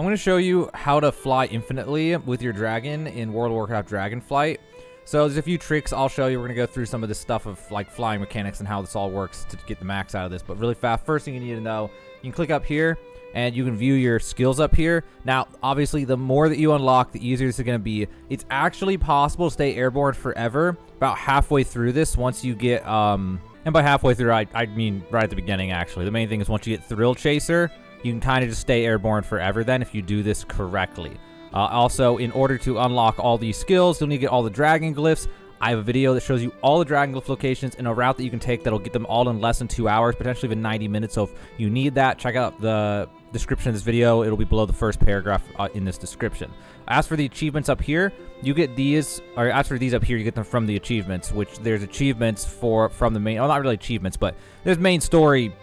I'm going to show you how to fly infinitely with your dragon in World of Warcraft Dragonflight. So there's a few tricks I'll show you. We're going to go through some of this stuff of like flying mechanics and how this all works to get the max out of this. But really fast, first thing you need to know, you can click up here and you can view your skills up here. Now, obviously, the more that you unlock, the easier this is going to be. It's actually possible to stay airborne forever about halfway through this once you get, and by halfway through, I mean right at the beginning, actually. The main thing is once you get Thrill Chaser, you can kind of just stay airborne forever then if you do this correctly. Also, in order to unlock all these skills, you'll need to get all the dragon glyphs. I have a video that shows you all the dragon glyph locations in a route that you can take that'll get them all in less than 2 hours, potentially even 90 minutes. So if you need that, check out the description of this video. It'll be below the first paragraph in this description. As for the achievements up here, you get these, or as for these up here, you get them from the achievements, which there's achievements from the main, well, not really achievements, but there's main story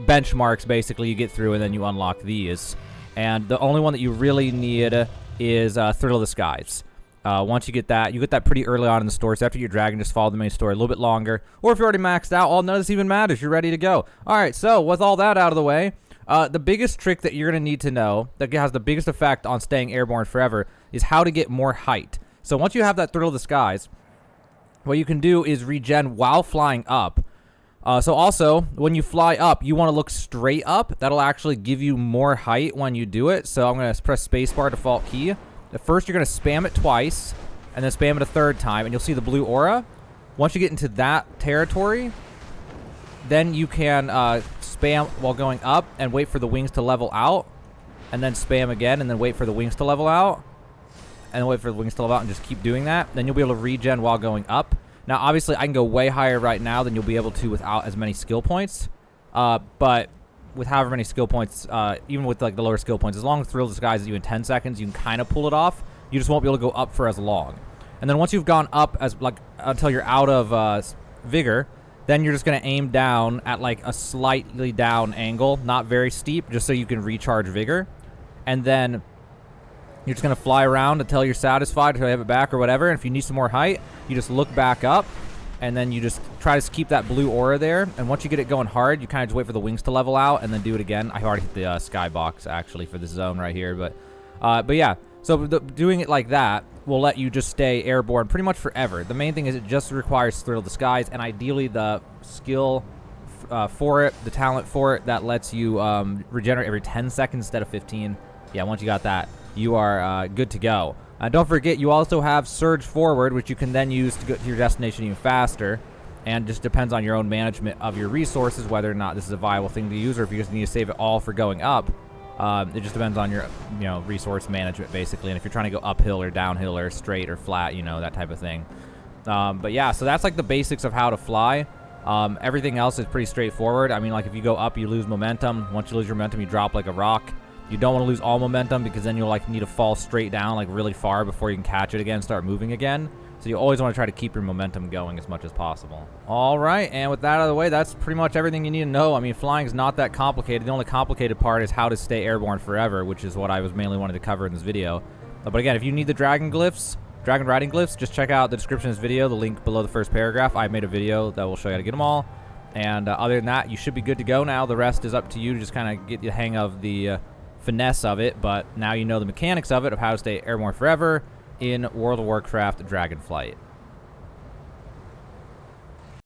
benchmarks basically you get through, and then you unlock these. And the only one that you really need is Thrill of the Skies. Once you get that pretty early on in the story. So after your dragon, just follow the main story a little bit longer. Or if you're already maxed out, none of this even matters. You're ready to go. All right, so with all that out of the way, the biggest trick that you're going to need to know that has the biggest effect on staying airborne forever is how to get more height. So once you have that Thrill of the Skies, what you can do is regen while flying up. So also, when you fly up, you want to look straight up. That'll actually give you more height when you do it. So I'm going to press spacebar, default key. At first, you're going to spam it twice, and then spam it a third time, and you'll see the blue aura. Once you get into that territory, then you can spam while going up and wait for the wings to level out, and then spam again, and then wait for the wings to level out, and then wait for the wings to level out, and just keep doing that. Then you'll be able to regen while going up. Now, obviously, I can go way higher right now than you'll be able to without as many skill points. But with however many skill points, even with like the lower skill points, as long as Thrill of the Skies is you in 10 seconds, you can kind of pull it off. You just won't be able to go up for as long. And then once you've gone up until you're out of vigor, then you're just going to aim down at like a slightly down angle, not very steep, just so you can recharge vigor. And then you're just going to fly around until you're satisfied, until you have it back or whatever. And if you need some more height, you just look back up, and then you just try to keep that blue aura there. And once you get it going hard, you kind of just wait for the wings to level out and then do it again. I already hit the skybox, actually, for this zone right here. But yeah, so doing it like that will let you just stay airborne pretty much forever. The main thing is it just requires Thrill of the Skies, and ideally the skill for it, the talent for it, that lets you regenerate every 10 seconds instead of 15. Yeah, once you got that, you are good to go. Don't forget, you also have Surge Forward, which you can then use to get to your destination even faster. And just depends on your own management of your resources, whether or not this is a viable thing to use, or if you just need to save it all for going up. It just depends on your resource management, basically. And if you're trying to go uphill or downhill or straight or flat, that type of thing. But yeah, so that's like the basics of how to fly. Everything else is pretty straightforward. I mean, like if you go up, you lose momentum. Once you lose your momentum, you drop like a rock. You don't want to lose all momentum because then you'll like need to fall straight down like really far before you can catch it again and start moving again. So you always want to try to keep your momentum going as much as possible. All right, and with that out of the way, that's pretty much everything you need to know. I mean, flying is not that complicated. The only complicated part is how to stay airborne forever, which is what I was mainly wanting to cover in this video. But again, if you need the dragon glyphs, dragon riding glyphs, just check out the description of this video, the link below the first paragraph. I made a video that will show you how to get them all. And other than that, you should be good to go now. The rest is up to you to just kind of get the hang of the finesse of it, but now you know the mechanics of it, of how to stay airborne forever in World of Warcraft Dragonflight.